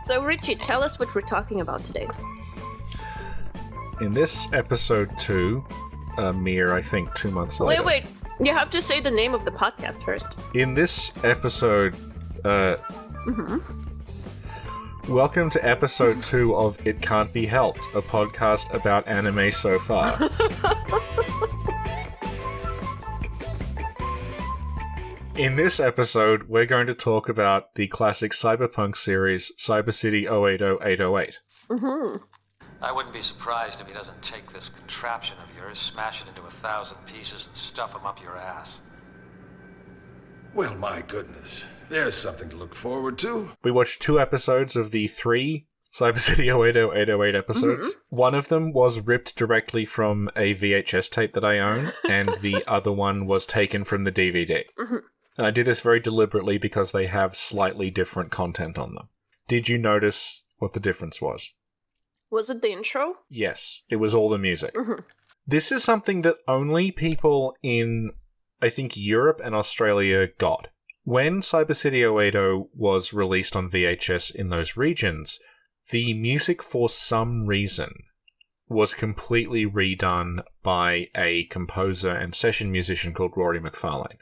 So, Richie, tell us what we're talking about today. In this episode 2, mere, I think, 2 months later... Wait. You have to say the name of the podcast first. In this episode... Welcome to episode 2 of It Can't Be Helped, a podcast about anime so far. In this episode, we're going to talk about the classic cyberpunk series, City Oedo 808. I wouldn't be surprised if he doesn't take this contraption of yours, smash it into 1,000 pieces, and stuff them up your ass. Well, my goodness. There's something to look forward to. We watched 2 episodes of the 3 City Oedo 808 episodes. One of them was ripped directly from a VHS tape that I own, and the other one was taken from the DVD. And I did this very deliberately because they have slightly different content on them. Did you notice what the difference was? Was it the intro? Yes, it was all the music. This is something that only people in, I think, Europe and Australia got. When City Oedo was released on VHS in those regions, the music for some reason was completely redone by a composer and session musician called Rory McFarlane.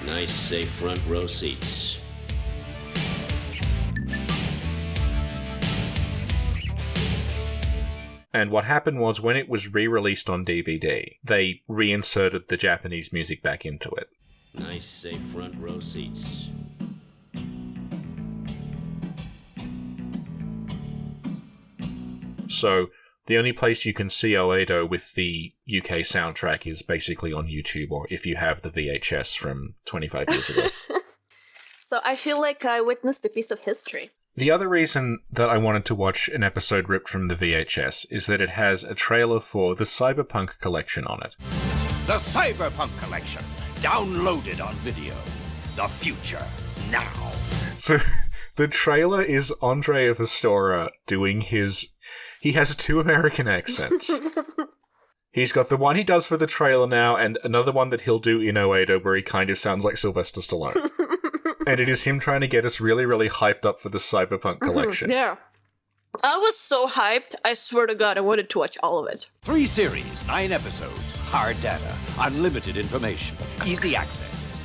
Nice, safe front row seats. And what happened was, when it was re-released on DVD, they reinserted the Japanese music back into it. Nice, safe front row seats. So, the only place you can see Oedo with the UK soundtrack is basically on YouTube, or if you have the VHS from 25 years ago. So I feel like I witnessed a piece of history. The other reason that I wanted to watch an episode ripped from the VHS is that it has a trailer for the Cyberpunk collection on it. The Cyberpunk collection, downloaded on video. The future, now. So, the trailer is Andre of Astora doing his... He has 2 American accents. He's got the one he does for the trailer now, and another one that he'll do in Oedo where he kind of sounds like Sylvester Stallone. And it is him trying to get us really, really hyped up for the Cyberpunk collection. Yeah. I was so hyped, I swear to God, I wanted to watch all of it. 3 series, 9 episodes, hard data, unlimited information, easy access.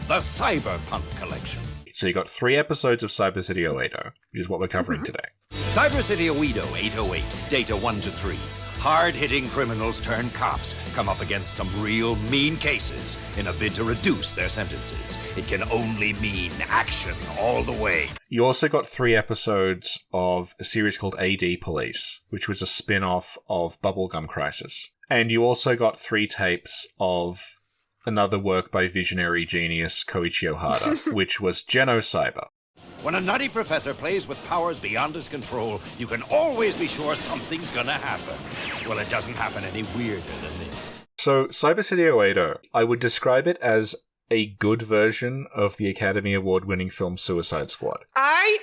The Cyberpunk collection. So you got 3 episodes of City Oedo, which is what we're covering today. City Oedo 808, data 1 to 3. Hard-hitting criminals turned cops come up against some real mean cases in a bid to reduce their sentences. It can only mean action all the way. You also got 3 episodes of a series called AD Police, which was a spin-off of Bubblegum Crisis. And you also got 3 tapes of another work by visionary genius Koichi Ohara, which was Genocyber. When a nutty professor plays with powers beyond his control, you can always be sure something's gonna happen. Well, it doesn't happen any weirder than this. So, City Oedo, I would describe it as a good version of the Academy Award-winning film Suicide Squad. I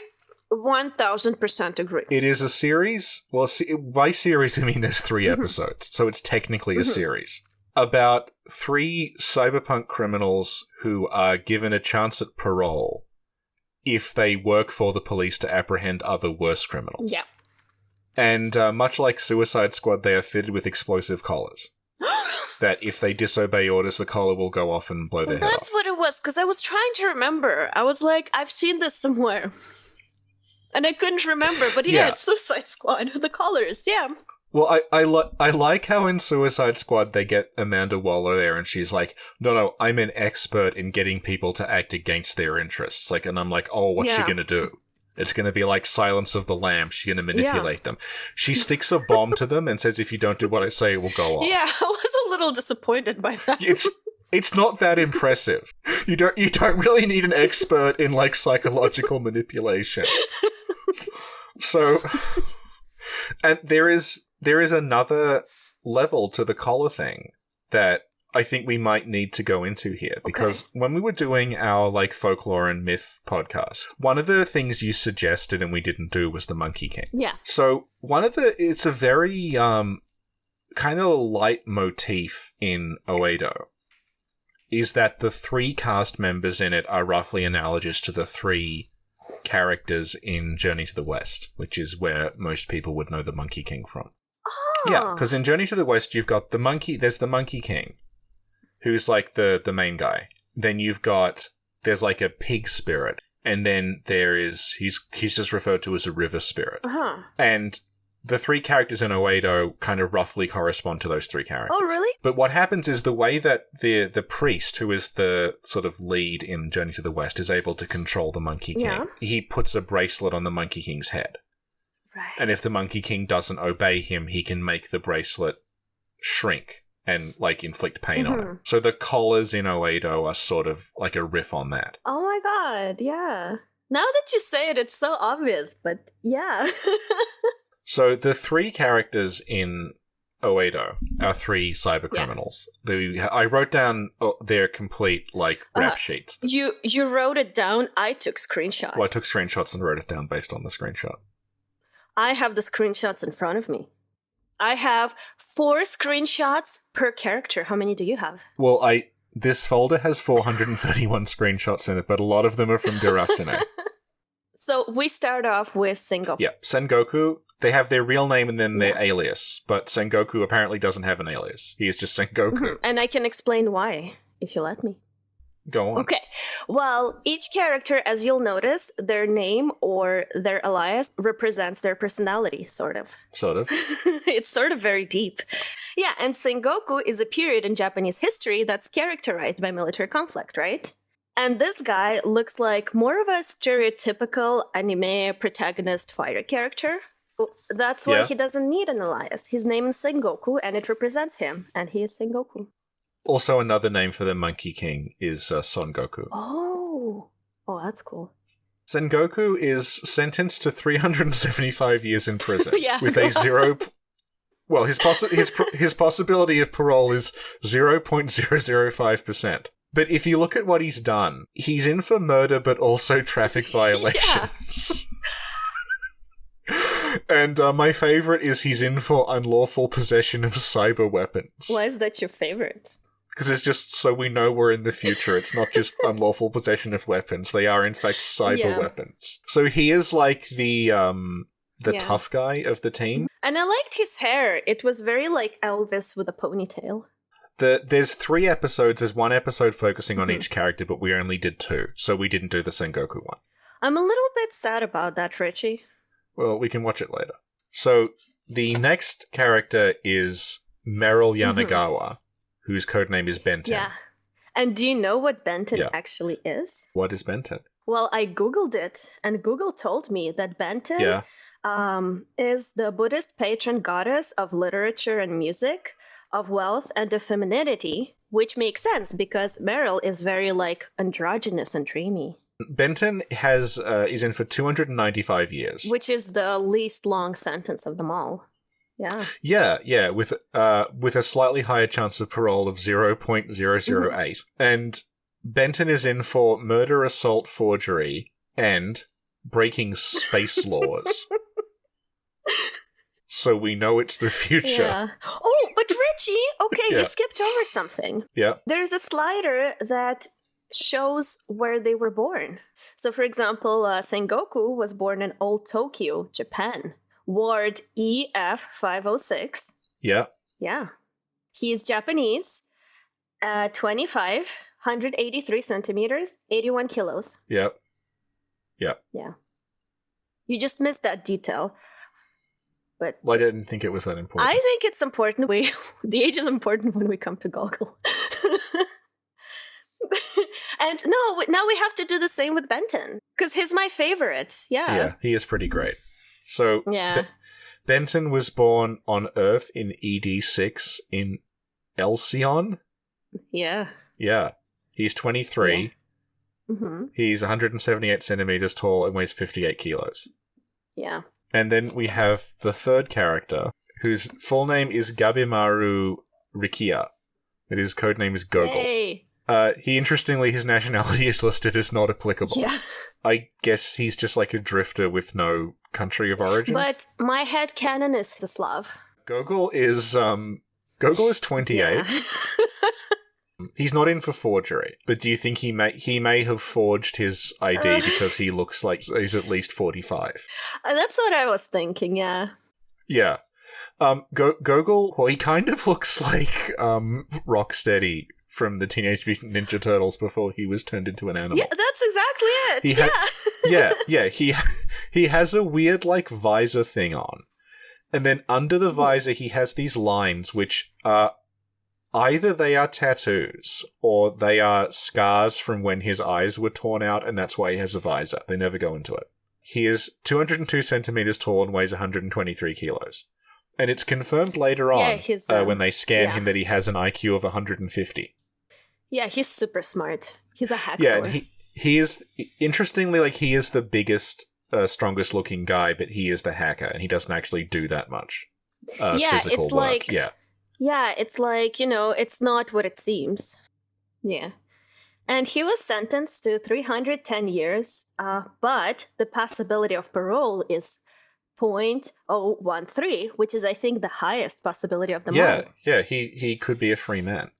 1000% agree. It is a series, well, by series I mean there's 3 episodes, so it's technically a series, about 3 cyberpunk criminals who are given a chance at parole if they work for the police to apprehend other worse criminals. Yeah. And much like Suicide Squad, they are fitted with explosive collars. That if they disobey orders, the collar will go off and blow their head off. That's what it was, because I was trying to remember. I was like, I've seen this somewhere. And I couldn't remember, but yeah, it's Suicide Squad. The collars, yeah. Well, I like how in Suicide Squad they get Amanda Waller there, and she's like, no, I'm an expert in getting people to act against their interests. Like, and I'm like, oh, what's she gonna do? It's gonna be like Silence of the Lambs. She's gonna manipulate them. She sticks a bomb to them and says, if you don't do what I say, it will go off. Yeah, I was a little disappointed by that. It's not that impressive. You don't really need an expert in like psychological manipulation. So, and there is another level to the collar thing that I think we might need to go into here, because when we were doing our like folklore and myth podcast, one of the things you suggested and we didn't do was the Monkey King. Yeah. So it's a very kind of light motif in Oedo is that the 3 cast members in it are roughly analogous to the 3 characters in Journey to the West, which is where most people would know the Monkey King from. Oh. Yeah, because in Journey to the West, you've got there's the Monkey King, who's like the main guy. Then there's like a pig spirit, and then he's just referred to as a river spirit. Uh-huh. And the three characters in Oedo kind of roughly correspond to those three characters. Oh, really? But what happens is the way that the priest, who is the sort of lead in Journey to the West, is able to control the Monkey King, he puts a bracelet on the Monkey King's head. Right. And if the Monkey King doesn't obey him, he can make the bracelet shrink and, like, inflict pain on him. So the collars in Oedo are sort of like a riff on that. Oh my god, yeah. Now that you say it, it's so obvious, but yeah. So the three characters in Oedo are three cyber criminals. I wrote down their complete, like, rap sheets. You wrote it down, I took screenshots. Well, I took screenshots and wrote it down based on the screenshot. I have the screenshots in front of me. I have 4 screenshots per character. How many do you have? Well, this folder has 431 screenshots in it, but a lot of them are from Derasine. So we start off with Sengoku. Yeah, Sengoku, they have their real name and then their alias, but Sengoku apparently doesn't have an alias. He is just Sengoku. Mm-hmm. And I can explain why, if you let me. Go on. Okay. Well, each character, as you'll notice, their name or their alias represents their personality, sort of. Sort of. It's sort of very deep. Yeah, and Sengoku is a period in Japanese history that's characterized by military conflict, right? And this guy looks like more of a stereotypical anime protagonist fighter character. That's why he doesn't need an alias. His name is Sengoku, and it represents him, and he is Sengoku. Also, another name for the Monkey King is Son Goku. Oh, that's cool. Sengoku is sentenced to 375 years in prison with a 0. Well, his possibility of parole is 0.005%. But if you look at what he's done, he's in for murder, but also traffic violations. And my favorite is he's in for unlawful possession of cyber weapons. Why is that your favorite? Because it's just so we know we're in the future. It's not just unlawful possession of weapons. They are, in fact, cyber weapons. So he is like the tough guy of the team. And I liked his hair. It was very like Elvis with a ponytail. There's 3 episodes. There's 1 episode focusing on each character, but we only did 2. So we didn't do the Sengoku one. I'm a little bit sad about that, Richie. Well, we can watch it later. So the next character is Meryl Yanagawa, whose codename is Benton. Yeah. And do you know what Benton actually is? What is Benton? Well, I Googled it, and Google told me that Benton is the Buddhist patron goddess of literature and music, of wealth and of femininity, which makes sense because Meryl is very, like, androgynous and dreamy. Benton is in for 295 years. Which is the least long sentence of them all. Yeah. Yeah, with a slightly higher chance of parole of 0.008. And Benton is in for murder, assault, forgery, and breaking space laws. So we know it's the future. Yeah. Oh, but Richie, okay, you skipped over something. Yeah. There's a slider that shows where they were born. So, for example, Sengoku was born in Old Tokyo, Japan. Ward EF506. Yeah. Yeah. He is Japanese, 25, 183 centimeters, 81 kilos. Yep. Yeah. You just missed that detail. But I didn't think it was that important. I think it's important. The age is important when we come to Goggle. And now we have to do the same with Benton, because he's my favorite. Yeah, he is pretty great. So, Benton was born on Earth in ED6 in Elsion. Yeah. Yeah. He's 23. Yeah. Mm-hmm. He's 178 centimeters tall and weighs 58 kilos. Yeah. And then we have the third character, whose full name is Gabimaru Rikia. And his codename is Gogol. Hey. His nationality is listed as not applicable. Yeah. I guess he's just like a drifter with no country of origin. But my headcanon is the Slav. Gogol is 28. Yeah. He's not in for forgery, but do you think he may have forged his ID because he looks like he's at least 45? That's what I was thinking, yeah. Yeah. Gogol, well, he kind of looks like Rocksteady from the Teenage Mutant Ninja Turtles before he was turned into an animal. Yeah, that's exactly it. He has a weird, like, visor thing on. And then under the visor, he has these lines, which are either they are tattoos, or they are scars from when his eyes were torn out, and that's why he has a visor. They never go into it. He is 202 centimeters tall and weighs 123 kilos. And it's confirmed later on, when they scan him, that he has an IQ of 150. Yeah, he's super smart. He's a hacksaw. Yeah, and he is, interestingly, like, he is the biggest, strongest looking guy, but he is the hacker, and he doesn't actually do that much physical work. Like, yeah, it's like, it's not what it seems. Yeah. And he was sentenced to 310 years, but the possibility of parole is 0.013, which is, I think, the highest possibility of them all. Yeah, he could be a free man.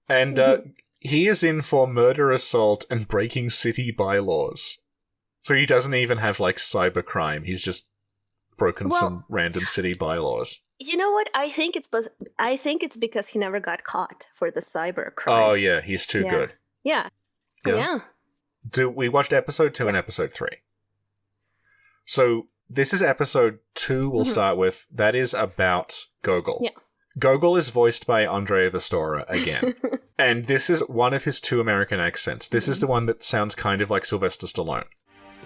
And he is in for murder, assault, and breaking city bylaws. So he doesn't even have, like, cybercrime. He's just broken some random city bylaws. You know what? I think it's because he never got caught for the cyber crime. Oh yeah, he's too good. Yeah. We watched episode 2 and episode 3. So this is episode 2 we'll start with. That is about Gogol. Yeah. Gogol is voiced by Andrea Vestora again. And this is one of his 2 American accents. This is the one that sounds kind of like Sylvester Stallone.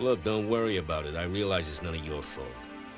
Look, don't worry about it. I realize it's none of your fault.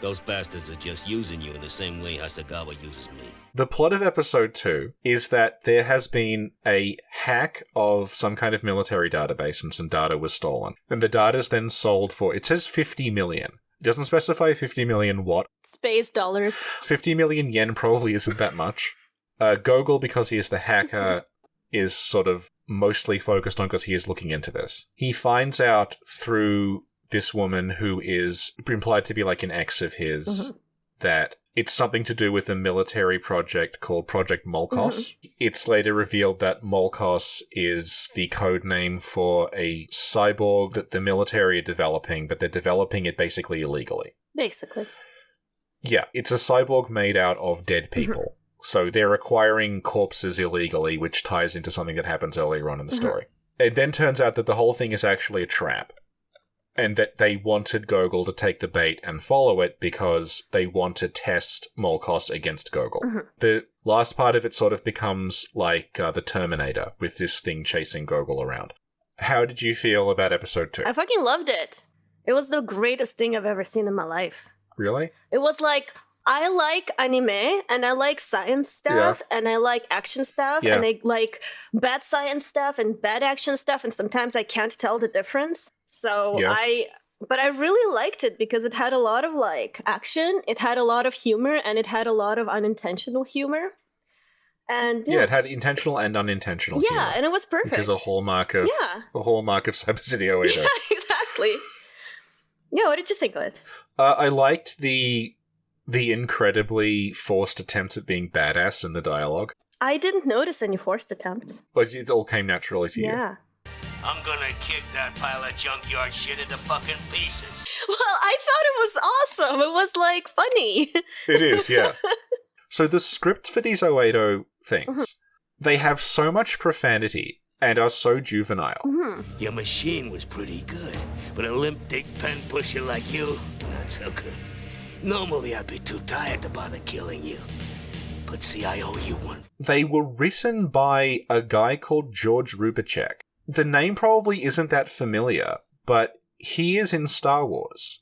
Those bastards are just using you in the same way Hasagawa uses me. The plot of episode 2 is that there has been a hack of some kind of military database and some data was stolen. And the data is then sold for, it says 50 million. It doesn't specify 50 million what. Space dollars. 50 million yen probably isn't that much. Gogol, because he is the hacker, is sort of mostly focused on because he is looking into this. He finds out through this woman who is implied to be like an ex of his that it's something to do with a military project called Project Maltose. It's later revealed that Maltose is the code name for a cyborg that the military are developing, but they're developing it basically illegally. Basically. Yeah, it's a cyborg made out of dead people. So they're acquiring corpses illegally, which ties into something that happens earlier on in the story. It then turns out that the whole thing is actually a trap. And that they wanted Gogol to take the bait and follow it because they want to test Maltose against Gogol. The last part of it sort of becomes like the Terminator, with this thing chasing Gogol around. How did you feel about episode 2? I fucking loved it. It was the greatest thing I've ever seen in my life. Really? It was like, I like anime, and I like science stuff, and I like action stuff, and I like bad science stuff and bad action stuff, and sometimes I can't tell the difference. So but I really liked it because it had a lot of like action, it had a lot of humor, and it had a lot of unintentional humor. And it had intentional and unintentional humor. Yeah, and it was perfect. Which is a hallmark of Cyber City Oedo. Yeah, exactly. Yeah, what did you think of it? I liked the incredibly forced attempts at being badass in the dialogue. I didn't notice any forced attempts. But it all came naturally to you. Yeah. I'm gonna kick that pile of junkyard shit into fucking pieces. Well, I thought it was awesome. It was, like, funny. It is, yeah. So the scripts for these Oedo things, they have so much profanity and are so juvenile. Your machine was pretty good, but a limp dick pen pusher like you, not so good. Normally I'd be too tired to bother killing you. But see, I owe you one. They were written by a guy called George Rubicek. The name probably isn't that familiar, but he is in Star Wars.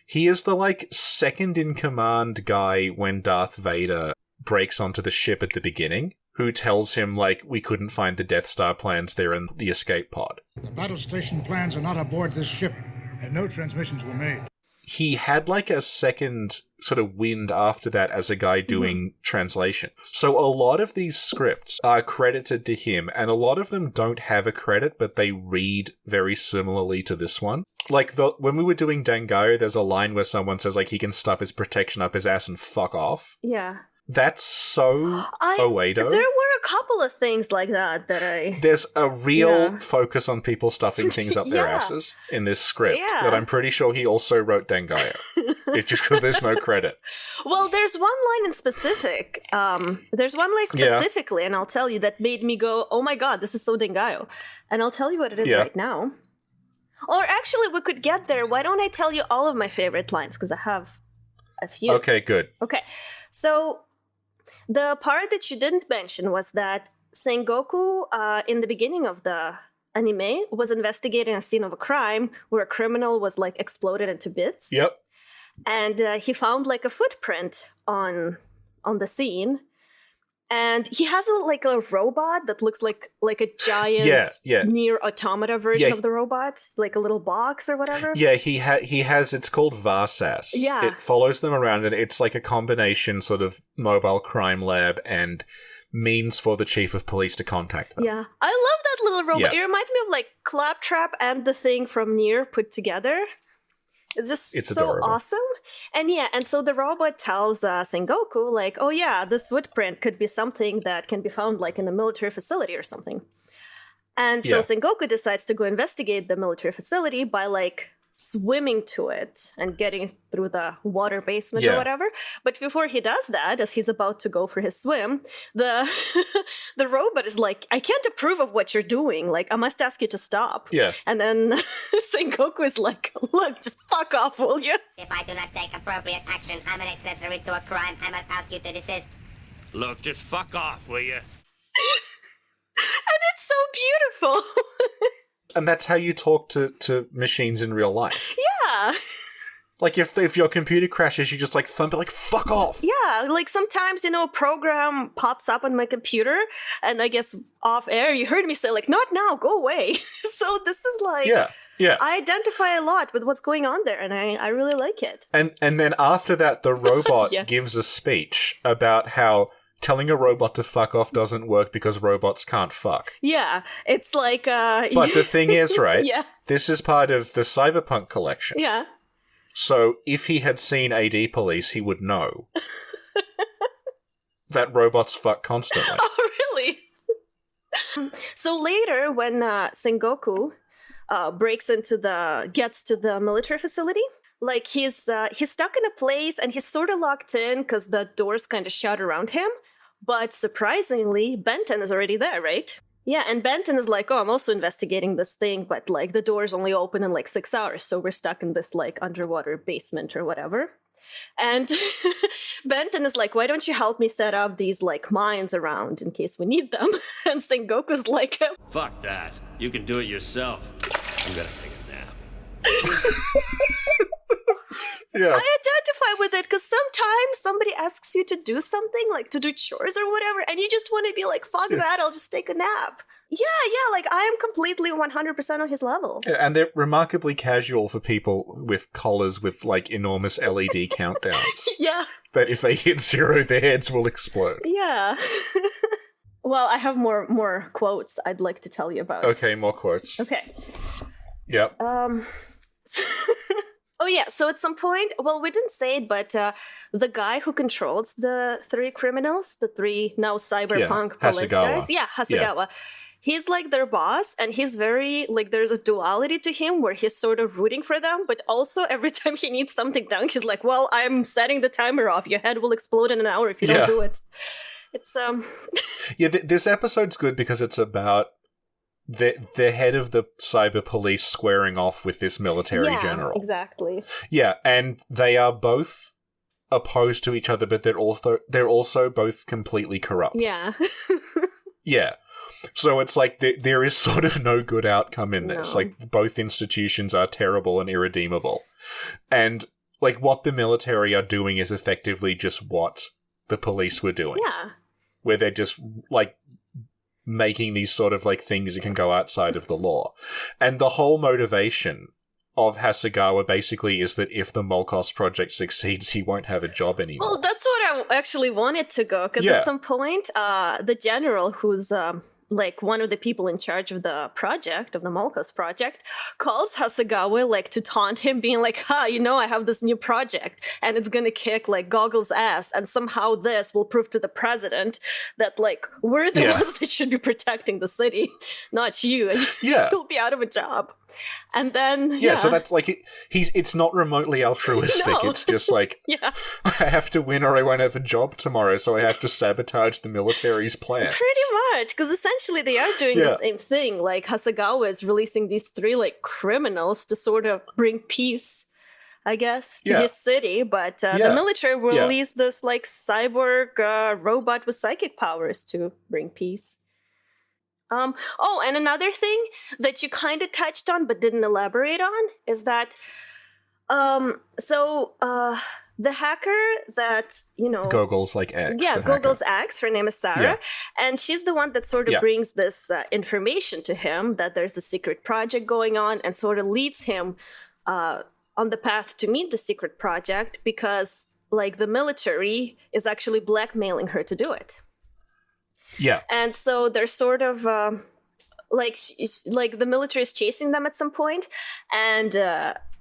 He is the, like, second-in-command guy when Darth Vader breaks onto the ship at the beginning, who tells him, like, we couldn't find the Death Star plans, they're in the escape pod. The battle station plans are not aboard this ship, and no transmissions were made. He had, like, a second sort of wind after that as a guy doing translation. So a lot of these scripts are credited to him, and a lot of them don't have a credit, but they read very similarly to this one. Like, when we were doing Dangayo, there's a line where someone says, like, he can stuff his protection up his ass and fuck off. Yeah. That's so Oedo. There were a couple of things like that There's a real focus on people stuffing things up their Yeah. asses in this script Yeah. that I'm pretty sure he also wrote Dengayo. It's just because there's no credit. Well, there's one line in specific. There's one line specifically, and I'll tell you, that made me go, "Oh my god, this is so Dengayo," and I'll tell you what it is right now. Or actually, we could get there. Why don't I tell you all of my favorite lines? Because I have a few. Okay, good. Okay, so the part that you didn't mention was that Sengoku, in the beginning of the anime, was investigating a scene of a crime where a criminal was like exploded into bits. Yep. And he found like a footprint on the scene, and he has a robot that looks like a giant near automata version of the robot, like a little box or whatever. Yeah, he has. It's called Varsas. Yeah. It follows them around, and it's like a combination sort of mobile crime lab and means for the chief of police to contact them. Yeah, I love that little robot. Yeah. It reminds me of like Claptrap and the Thing from Nier put together. It's so adorable. awesome. And so the robot tells Sengoku, like, oh yeah, this footprint could be something that can be found like in a military facility or something. And so Sengoku decides to go investigate the military facility by like swimming to it and getting through the water basement or whatever. But before he does that, as he's about to go for his swim, the robot is like, I can't approve of what you're doing. Like, I must ask you to stop. Yeah. And then Sengoku is like, look, just fuck off, will you? If I do not take appropriate action, I'm an accessory to a crime. I must ask you to desist. Look, just fuck off, will you? And it's so beautiful. And that's how you talk to machines in real life. Yeah. Like, if your computer crashes, you just, like, thump it, like, fuck off! Yeah, like, sometimes, a program pops up on my computer, and I guess off-air, you heard me say, like, not now, go away. So this is, like... Yeah. I identify a lot with what's going on there, and I really like it. And then after that, the robot gives a speech about how telling a robot to fuck off doesn't work because robots can't fuck. Yeah, it's like... But the thing is, right? Yeah. This is part of the cyberpunk collection. Yeah. So if he had seen AD Police, he would know that robots fuck constantly. Oh, really? So later, when Sengoku gets to the military facility, like he's stuck in a place and he's sort of locked in because the doors kind of shut around him. But surprisingly, Benton is already there, right? Yeah, and Benton is like, oh, I'm also investigating this thing, but like the doors only open in like 6 hours, so we're stuck in this like underwater basement or whatever. And Benton is like, why don't you help me set up these like mines around in case we need them? And Sengoku's like, Fuck that. You can do it yourself. I'm gonna take a nap. Yeah. I identify with it because sometimes somebody asks you to do something, like to do chores or whatever, and you just want to be like, fuck that, I'll just take a nap. Yeah, like I am completely 100% on his level. Yeah, and they're remarkably casual for people with collars with like enormous LED countdowns. Yeah. That if they hit 0, their heads will explode. Yeah. Well, I have more quotes I'd like to tell you about. Okay, more quotes. Okay. Yep. Oh yeah, so at some point, well, we didn't say it, but the guy who controls the 3 criminals, the 3 now cyberpunk police guys. Yeah, Hasegawa. Yeah. He's like their boss, and he's very, like, there's a duality to him where he's sort of rooting for them, but also every time he needs something done, he's like, well, I'm setting the timer off. Your head will explode in an hour if you don't do it. It's, Yeah, this episode's good because it's about the head of the cyber police squaring off with this military general. Exactly. Yeah, and they are both opposed to each other, but they're also both completely corrupt. Yeah. Yeah. So it's like there is sort of no good outcome in this. No. Like, both institutions are terrible and irredeemable. And, like, what the military are doing is effectively just what the police were doing. Yeah. Where they're just, like, making these sort of, like, things that can go outside of the law. And the whole motivation of Hasegawa basically is that if the Maltose project succeeds, he won't have a job anymore. Well, that's what I actually wanted to go, because at some point, the general who's like one of the people in charge of the project, of the Maltose project, calls Hasegawa like to taunt him, being like, "Ha, you know, I have this new project and it's gonna kick like Goggle's ass, and somehow this will prove to the president that like we're the ones that should be protecting the city, not you, and you'll be out of a job." And then so that's like it's not remotely altruistic. No. It's just like I have to win or I won't have a job tomorrow, so I have to sabotage the military's plan. Pretty much, because essentially they are doing the same thing. Like Hasegawa is releasing these 3 like criminals to sort of bring peace, I guess, to his city, but the military will release this like cyborg robot with psychic powers to bring peace. And another thing that you kind of touched on but didn't elaborate on is that, the hacker that, you know... Gogol's like ex. Yeah, Gogol's ex, her name is Sarah, and she's the one that sort of brings this information to him that there's a secret project going on and sort of leads him on the path to meet the secret project because, like, the military is actually blackmailing her to do it. Yeah. And so they're sort of like the military is chasing them at some point, and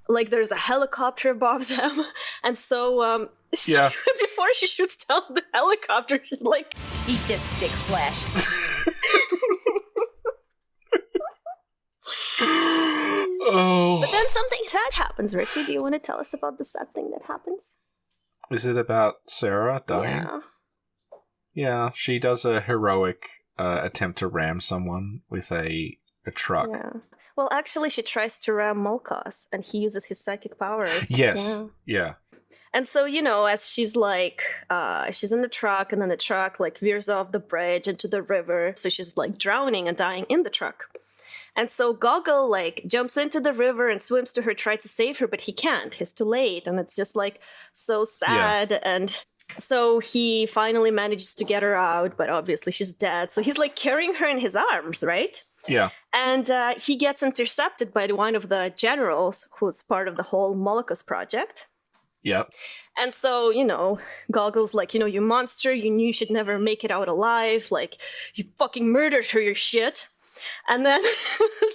like there's a helicopter above them, and so before she shoots down the helicopter, she's like, "Eat this, Dick Splash." But then something sad happens. Richie, do you want to tell us about the sad thing that happens? Is it about Sarah dying? Yeah. Yeah, she does a heroic attempt to ram someone with a truck. Yeah. Well, actually, she tries to ram Maltose, and he uses his psychic powers. Yes. Yeah. And so, you know, as she's like, she's in the truck, and then the truck like veers off the bridge into the river. So she's like drowning and dying in the truck. And so Gogol like jumps into the river and swims to her, tries to save her, but he can't. He's too late, and it's just like so sad. Yeah. And so he finally manages to get her out, but obviously she's dead. So he's like carrying her in his arms, right? Yeah. And he gets intercepted by one of the generals who's part of the whole Maltose project. Yep. And so, you know, Gogol's like, you know, you monster, you knew you should never make it out alive. Like, you fucking murdered her, your shit. And then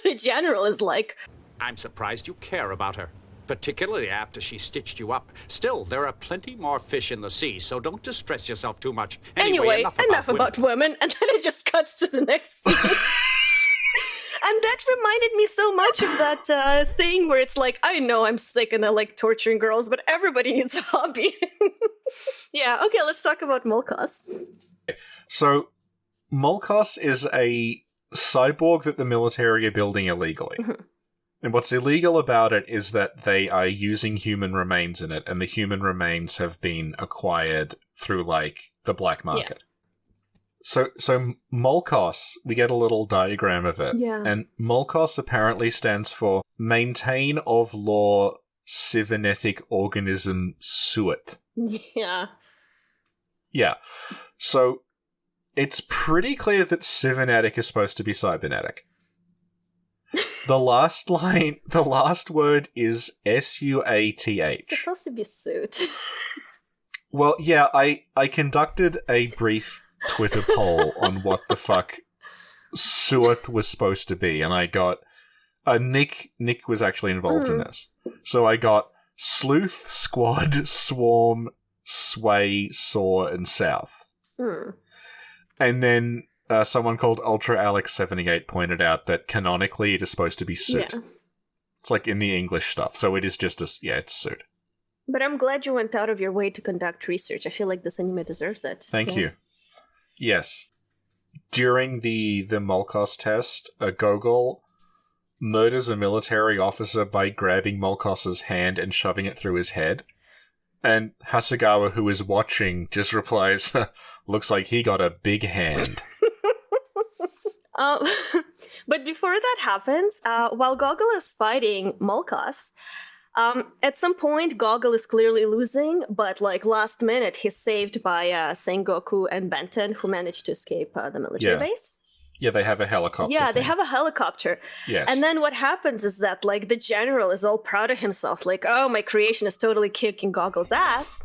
the general is like, "I'm surprised you care about her, particularly after she stitched you up. Still, there are plenty more fish in the sea, so don't distress yourself too much. Anyway, enough about women. And then it just cuts to the next scene. And that reminded me so much of that thing where it's like, I know I'm sick and I like torturing girls, but everybody needs a hobby. Yeah, okay, let's talk about Maltose. So, Maltose is a cyborg that the military are building illegally. Mm-hmm. And what's illegal about it is that they are using human remains in it, and the human remains have been acquired through, like, the black market. Yeah. So Maltose, we get a little diagram of it. Yeah. And Maltose apparently stands for Maintain of Law Cybernetic Organism Suet. Yeah. Yeah. So it's pretty clear that cybernetic is supposed to be cybernetic. The last word is SUATH. It's supposed to be suit. Well, yeah, I conducted a brief Twitter poll on what the fuck suet was supposed to be, and I got Nick was actually involved in this. So I got sleuth, squad, swarm, sway, saw, and south. And then someone called Ultra Alex 78 pointed out that canonically it is supposed to be suit. Yeah. It's like in the English stuff, so it is just it's suit. But I'm glad you went out of your way to conduct research. I feel like this anime deserves it. Thank you. Yes. During the Maltose test, Gogol murders a military officer by grabbing Maltose's hand and shoving it through his head. And Hasegawa, who is watching, just replies, "Looks like he got a big hand." But before that happens, while Gogol is fighting Maltose, at some point Gogol is clearly losing, but like last minute he's saved by Sengoku and Benton, who managed to escape the military base. Yeah, they have a helicopter. Yeah, they thing. have a helicopter. Yes. And then what happens is that, like, the general is all proud of himself, like, oh, my creation is totally kicking Goggle's ass.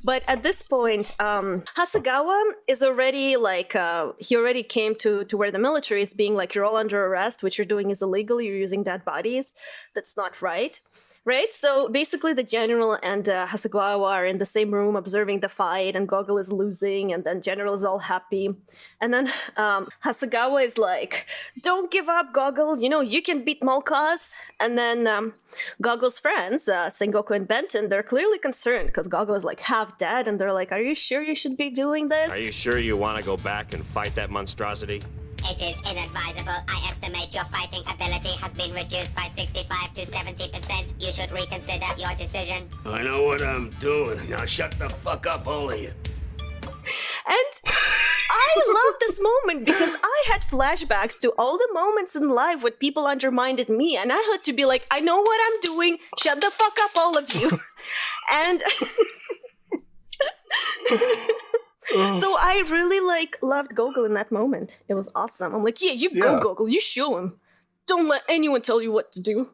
But at this point, Hasegawa is already, like, he already came to where the military is being like, you're all under arrest, what you're doing is illegal, you're using dead bodies, that's not right. Right? So basically the general and Hasegawa are in the same room observing the fight, and Goggle is losing, and then general is all happy. And then Hasegawa is like, don't give up, Goggle, you know, you can beat Maltose. And then Goggle's friends, Sengoku and Benton, they're clearly concerned because Goggle is like half dead, and they're like, are you sure you should be doing this? Are you sure you want to go back and fight that monstrosity? It is inadvisable. I estimate your fighting ability has been reduced by 65 to 70%. You should reconsider your decision. I know what I'm doing. Now shut the fuck up, all of you. And I love this moment because I had flashbacks to all the moments in life when people undermined me, and I had to be like, I know what I'm doing. Shut the fuck up, all of you. And so I really loved Gogol in that moment. It was awesome. I'm like, yeah, go, Gogol. You show him. Don't let anyone tell you what to do.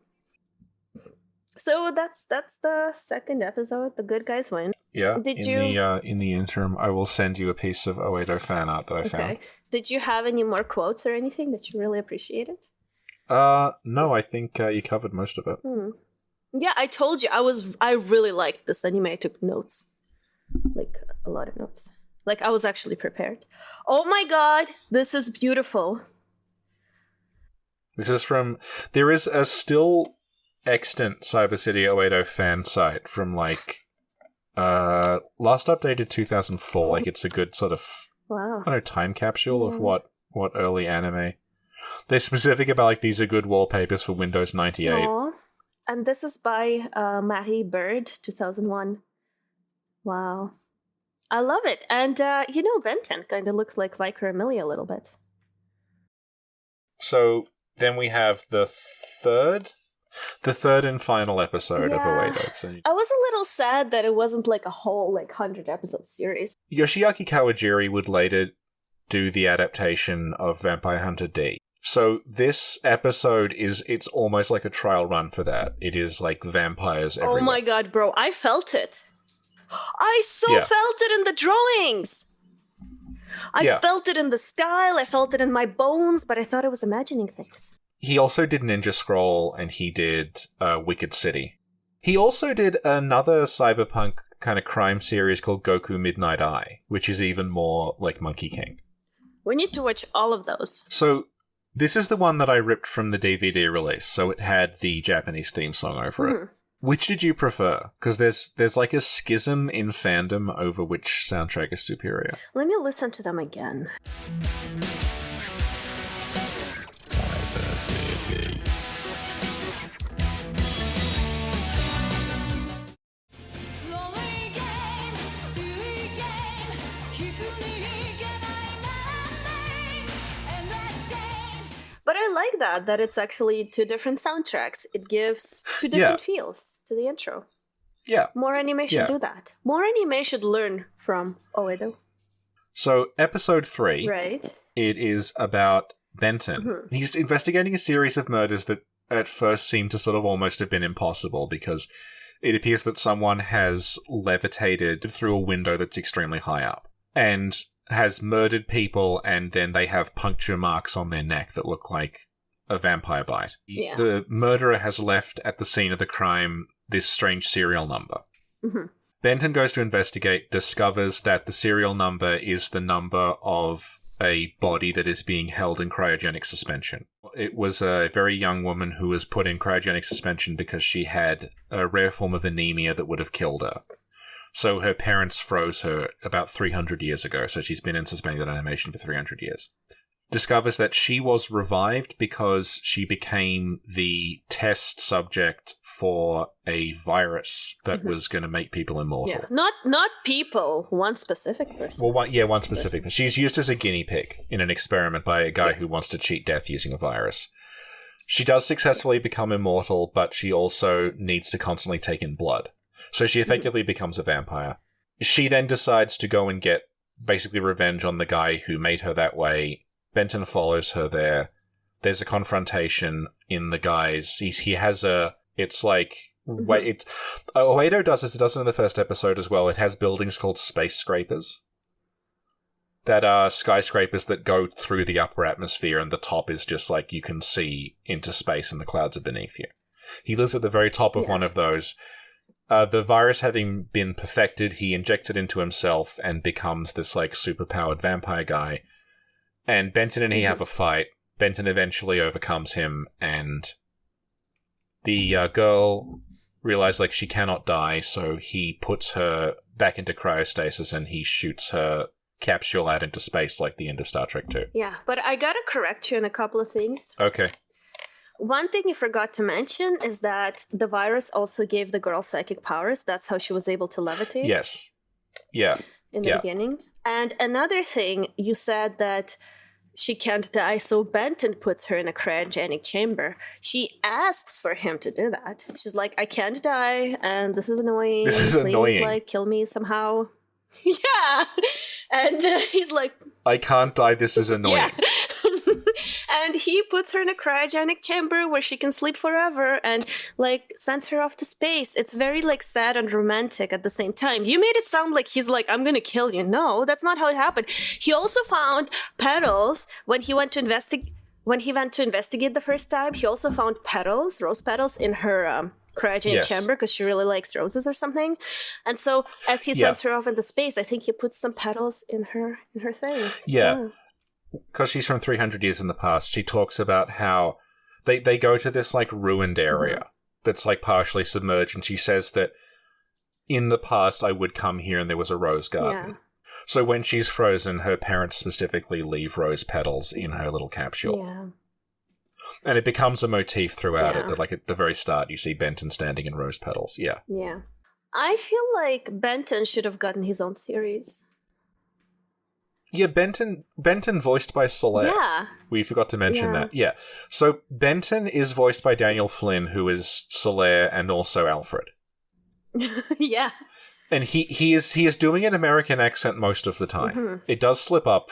So that's the second episode. The good guys win. Yeah. In the interim, I will send you a piece of Oedo fan art that I found. Did you have any more quotes or anything that you really appreciated? No, I think you covered most of it. Yeah, I told you I really liked this anime. I took notes, like a lot of notes. Like I was actually prepared. Oh my god, this is beautiful. This is from. There is a still extant Cyber City Oedo fan site from last updated 2004. Like it's a good sort of time capsule of what early anime. They're specific about like these are good wallpapers for Windows 98. Aww. And this is by Marie Bird, 2001. Wow. I love it. And, Benton kind of looks like Vicar Amelia a little bit. So then we have the third and final episode of Oedo. So I was a little sad that it wasn't like a whole 100-episode series. Yoshiaki Kawajiri would later do the adaptation of Vampire Hunter D. So this episode it's almost like a trial run for that. It is like vampires everywhere. Oh my god, bro, I felt it. I felt it in the drawings. I felt it in the style, I felt it in my bones, but I thought I was imagining things. He also did Ninja Scroll, and he did Wicked City. He also did another cyberpunk kind of crime series called Goku Midnight Eye, which is even more like Monkey King. We need to watch all of those. So this is the one that I ripped from the DVD release, so it had the Japanese theme song over it. Which did you prefer? Because there's like a schism in fandom over which soundtrack is superior. Let me listen to them again. But I like that it's actually two different soundtracks. It gives two different feels to the intro. Yeah. More anime should do that. More anime should learn from Oedo. So, episode 3. Right. It is about Benton. He's investigating a series of murders that at first seemed to sort of almost have been impossible because it appears that someone has levitated through a window that's extremely high up and has murdered people, and then they have puncture marks on their neck that look like a vampire bite. Yeah. The murderer has left at the scene of the crime this strange serial number. Benton goes to investigate, discovers that the serial number is the number of a body that is being held in cryogenic suspension. It was a very young woman who was put in cryogenic suspension because she had a rare form of anemia that would have killed her. So her parents froze her about 300 years ago, so she's been in suspended animation for 300 years. Discovers that she was revived because she became the test subject for a virus that was going to make people immortal. Yeah. Not people, one specific person. Well, one specific person. She's used as a guinea pig in an experiment by a guy who wants to cheat death using a virus. She does successfully become immortal, but she also needs to constantly take in blood. So she effectively becomes a vampire. She then decides to go and get basically revenge on the guy who made her that way Benton follows her there. There's a confrontation in the guys. He has a... It's like... Wait, it's... Oedo does this. It does it in the first episode as well. It has buildings called space scrapers. That are skyscrapers that go through the upper atmosphere, and the top is just like you can see into space and the clouds are beneath you. He lives at the very top of one of those. The virus having been perfected, he injects it into himself and becomes this like superpowered vampire guy. And Benton and he have a fight. Benton eventually overcomes him, and the girl realizes like she cannot die, so he puts her back into cryostasis and he shoots her capsule out into space like the end of Star Trek 2. Yeah, but I gotta correct you on a couple of things. Okay. One thing you forgot to mention is that the virus also gave the girl psychic powers. That's how she was able to levitate. Yes. Yeah. In the beginning. And another thing, you said that she can't die, so Benton puts her in a cryogenic chamber. She asks for him to do that. She's like, I can't die, and this is annoying. Please, like, kill me somehow. Yeah. And he's like... I can't die, this is annoying. Yeah. And he puts her in a cryogenic chamber where she can sleep forever and, like, sends her off to space. It's very, like, sad and romantic at the same time. You made it sound like he's like, I'm gonna kill you. No, that's not how it happened. He also found petals when he went to investigate. When he went to investigate the first time, he also found petals, rose petals, in her cryogenic chamber because she really likes roses or something. And so as he sends her off into space, I think he puts some petals in her thing. Yeah. Because she's from 300 years in the past. She talks about how they go to this like ruined area that's like partially submerged, and she says that in the past I would come here and there was a rose garden. Yeah. So when she's frozen, her parents specifically leave rose petals in her little capsule. Yeah. And it becomes a motif throughout it, that like at the very start you see Benton standing in rose petals. Yeah. Yeah. I feel like Benton should have gotten his own series. Yeah, Benton voiced by Soler. Yeah. We forgot to mention that. Yeah. So Benton is voiced by Daniel Flynn, who is Soler and also Alfred. Yeah. And he is doing an American accent most of the time. Mm-hmm. It does slip up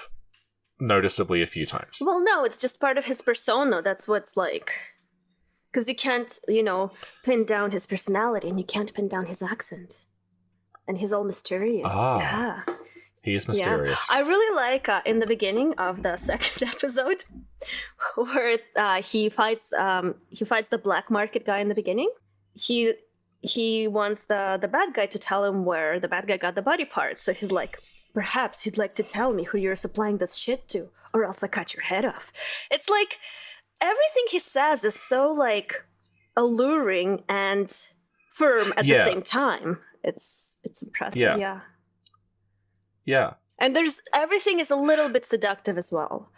noticeably a few times. Well, no, it's just part of his persona. That's what's like. Because you can't, pin down his personality, and you can't pin down his accent. And he's all mysterious. Yeah. He is mysterious. Yeah. I really like in the beginning of the second episode where he fights the black market guy in the beginning. He wants the bad guy to tell him where the bad guy got the body parts. So he's like, perhaps you'd like to tell me who you're supplying this shit to, or else I cut your head off. It's like everything he says is so like alluring and firm at the same time. It's impressive. Yeah. Yeah. And everything is a little bit seductive as well.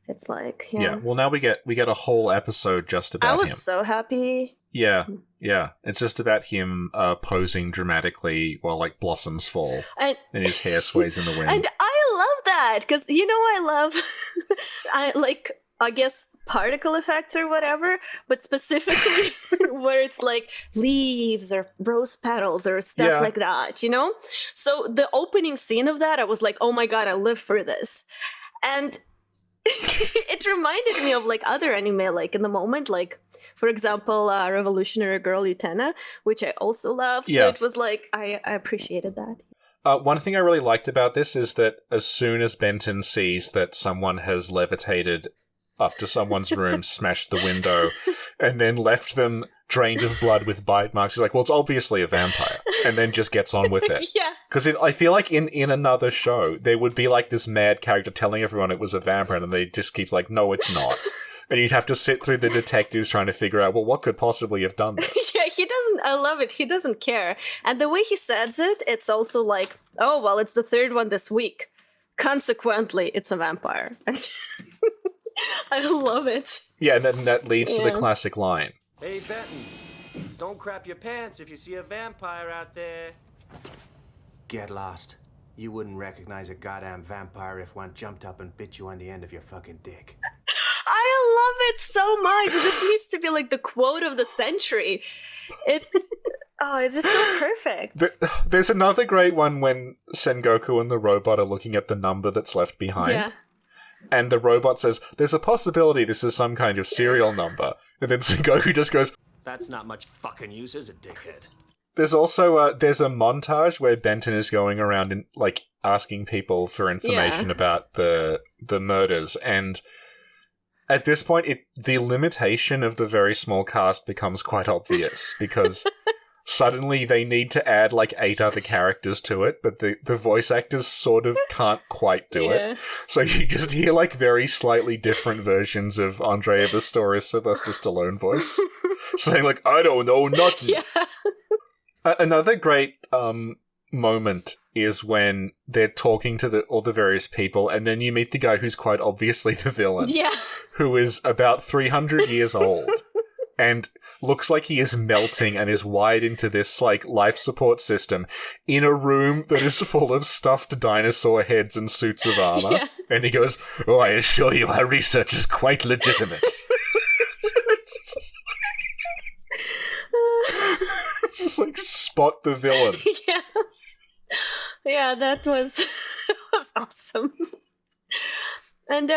It's like, yeah. Well, now we get a whole episode just about him. I was so happy. Yeah. It's just about him posing dramatically while like blossoms fall and his hair sways in the wind. And I love that because I love, I guess particle effects or whatever, but specifically where it's like leaves or rose petals or stuff like that, So the opening scene of that, I was like, oh my god, I live for this. And it reminded me of like other anime, like in the moment, like for example, Revolutionary Girl Utena, which I also love. Yeah. So it was like, I appreciated that. One thing I really liked about this is that as soon as Benton sees that someone has levitated up to someone's room, smashed the window, and then left them drained of blood with bite marks, he's like, well, it's obviously a vampire, and then just gets on with it. Yeah. Because I feel like in another show, there would be like this mad character telling everyone it was a vampire, and they just keep like, no, it's not. And you'd have to sit through the detectives trying to figure out, well, what could possibly have done this? Yeah, he doesn't, I love it, he doesn't care. And the way he says it, it's also like, oh, well, it's the third one this week. Consequently, it's a vampire. I love it. Yeah, and then that leads to the classic line. Hey, Benton, don't crap your pants if you see a vampire out there. Get lost. You wouldn't recognize a goddamn vampire if one jumped up and bit you on the end of your fucking dick. I love it so much. This needs to be like the quote of the century. It's just so perfect. There's another great one when Sengoku and the robot are looking at the number that's left behind. Yeah. And the robot says, there's a possibility this is some kind of serial number. And then Son Goku just goes, That's not much fucking use, is it, dickhead? There's also there's a montage where Benton is going around and like asking people for information about the murders, and at this point, the limitation of the very small cast becomes quite obvious because suddenly they need to add like 8 other characters to it, but the voice actors sort of can't quite do it. So you just hear like very slightly different versions of Andrea Pistorius Sylvester Stallone voice saying like, I don't know nothing. Another great moment is when they're talking to all the various people, and then you meet the guy who's quite obviously the villain, who is about 300 years old, and looks like he is melting and is wired into this like life support system in a room that is full of stuffed dinosaur heads and suits of armor. And he goes, "Oh, I assure you, our research is quite legitimate." It's just like spot the villain. Yeah, that was awesome. And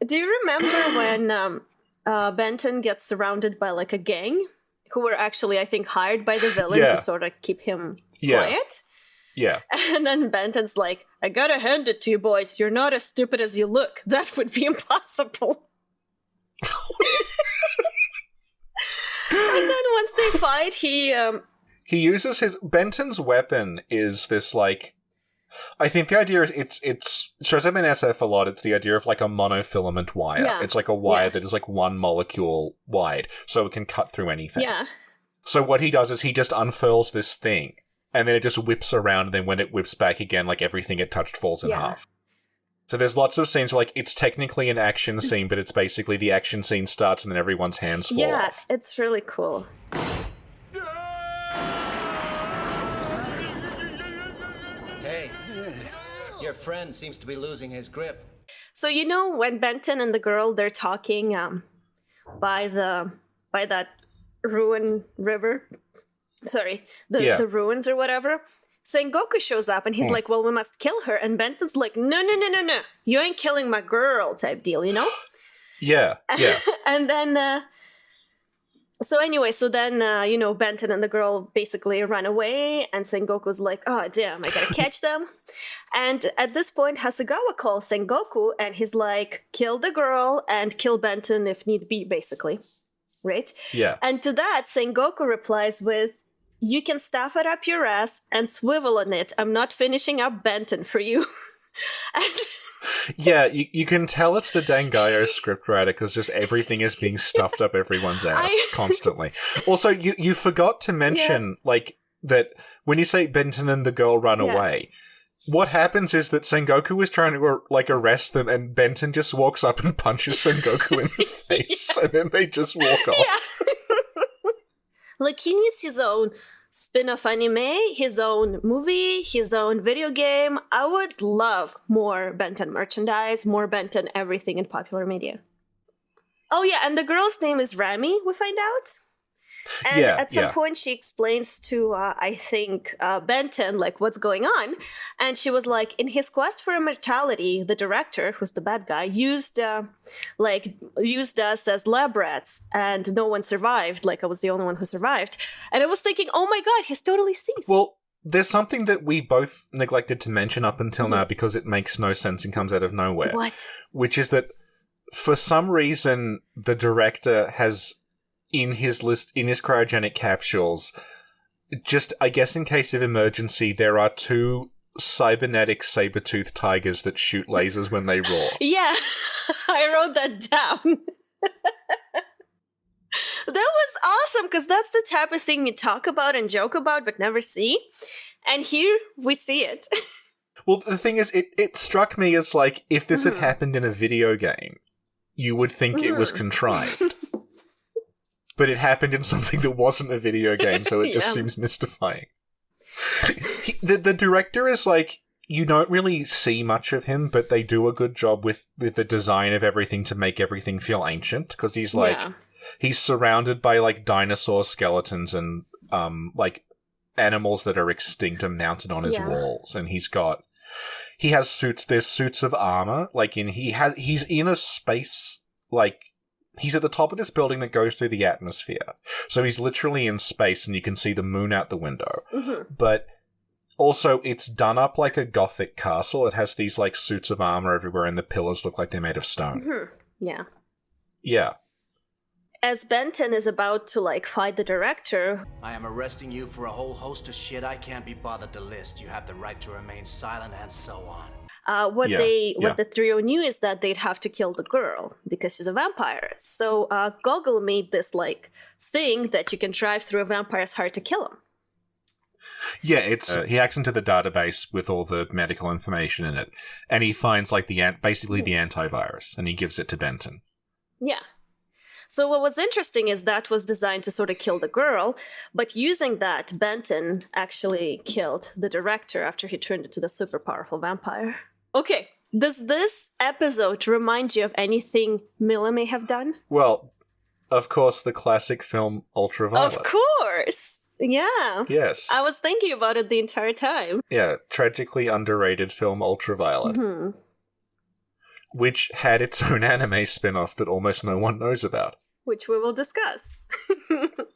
do you remember when Benton gets surrounded by like a gang who were actually, I think, hired by the villain to sort of keep him quiet? Yeah. And then Benton's like, I gotta hand it to you, boys. You're not as stupid as you look. That would be impossible. And then once they fight, he uses Benton's weapon is this like, I think the idea is it's shows up in SF a lot. It's the idea of like a monofilament wire. Yeah. It's like a wire that is like one molecule wide, so it can cut through anything. Yeah. So what he does is he just unfurls this thing, and then it just whips around, and then when it whips back again, like everything it touched falls in half. So there's lots of scenes where like it's technically an action scene, but it's basically the action scene starts and then everyone's hands fall off. Yeah, it's really cool. Hey, your friend seems to be losing his grip. So you know when Benton and the girl, they're talking by that ruin river? Sorry, the ruins or whatever. Sengoku shows up and he's like, well, we must kill her. And Benton's like, no. You ain't killing my girl type deal, you know? Yeah. And then, so then, you know, Benton and the girl basically run away. And Sengoku's like, oh, damn, I gotta catch them. And at this point, Hasegawa calls Sengoku and he's like, kill the girl and kill Benton if need be, basically. Right? Yeah. And to that, Sengoku replies with, you can stuff it up your ass and swivel on it. I'm not finishing up Benton for you. Yeah, you can tell it's the Dangayo scriptwriter because just everything is being stuffed up everyone's ass constantly. Also, you forgot to mention like that when you say Benton and the girl run away, what happens is that Sengoku is trying to like arrest them, and Benton just walks up and punches Sengoku in the face, and then they just walk off. Like, he needs his own spin-off anime, his own movie, his own video game. I would love more Benton merchandise, more Benton everything in popular media. Oh yeah, and the girl's name is Rami, we find out. And at some point she explains to, I think, Benton, like, what's going on. And she was like, in his quest for immortality, the director, who's the bad guy, used us as lab rats, and no one survived. Like, I was the only one who survived. And I was thinking, oh my god, he's totally safe. Well, there's something that we both neglected to mention up until now because it makes no sense and comes out of nowhere. What? Which is that, for some reason, the director has... in his cryogenic capsules, just, I guess in case of emergency, there are 2 cybernetic saber-toothed tigers that shoot lasers when they roar. Yeah, I wrote that down. That was awesome, because that's the type of thing you talk about and joke about but never see. And here, we see it. Well, the thing is, it struck me as like, if this had happened in a video game, you would think it was contrived. But it happened in something that wasn't a video game, so it just seems mystifying. The director is like, you don't really see much of him, but they do a good job with the design of everything to make everything feel ancient, because he's like, he's surrounded by like dinosaur skeletons and like animals that are extinct and mounted on his walls, and he's got he has suits. There's suits of armor. Like he's in a space. Like he's at the top of this building that goes through the atmosphere. So he's literally in space, and you can see the moon out the window. Mm-hmm. But also, it's done up like a gothic castle. It has these like suits of armor everywhere, and the pillars look like they're made of stone. Mm-hmm. Yeah. Yeah. As Benton is about to like fight the director, I am arresting you for a whole host of shit I can't be bothered to list. You have the right to remain silent and so on. what the trio knew is that they'd have to kill the girl because she's a vampire. So Gogol made this like thing that you can drive through a vampire's heart to kill him. Yeah, it's he hacks into the database with all the medical information in it, and he finds like basically the antivirus, and he gives it to Benton. Yeah. So what was interesting is that was designed to sort of kill the girl, but using that, Benton actually killed the director after he turned into the super powerful vampire. Okay, does this episode remind you of anything Miller may have done? Well, of course, the classic film Ultraviolet. Of course! Yeah. Yes. I was thinking about it the entire time. Yeah, tragically underrated film Ultraviolet. Mm-hmm. Which had its own anime spin-off that almost no one knows about. Which we will discuss.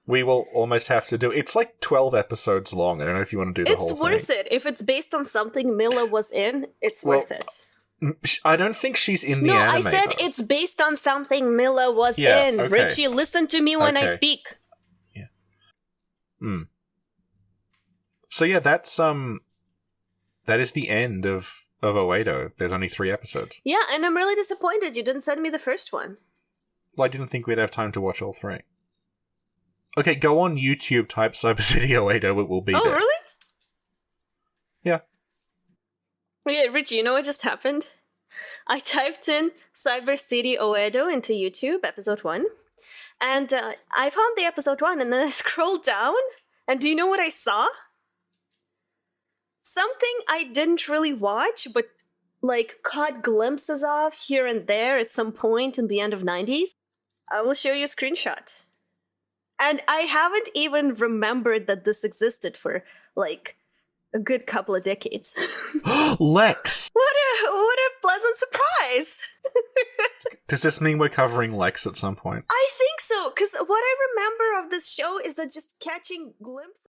We will almost have to do... It's like 12 episodes long. I don't know if you want to do the whole thing. It's worth it. If it's based on something Milla was in, it's worth it. I don't think she's in the anime, I said though. It's based on something Milla was in. Okay. Richie, listen to me when I speak. Yeah. So yeah, that is the end of Oedo. There's only 3 episodes. Yeah, and I'm really disappointed you didn't send me the first one. Well, I didn't think we'd have time to watch all 3. Okay, go on YouTube, type Cyber City Oedo, it will be there. Oh, really? Yeah. Yeah, Richie, you know what just happened? I typed in Cyber City Oedo into YouTube, episode 1, and I found the episode 1, and then I scrolled down, and do you know what I saw? Something I didn't really watch, but like caught glimpses of here and there at some point in the end of 90s. I will show you a screenshot. And I haven't even remembered that this existed for like a good couple of decades. Lex! What a pleasant surprise! Does this mean we're covering Lex at some point? I think so, because what I remember of this show is that just catching glimpses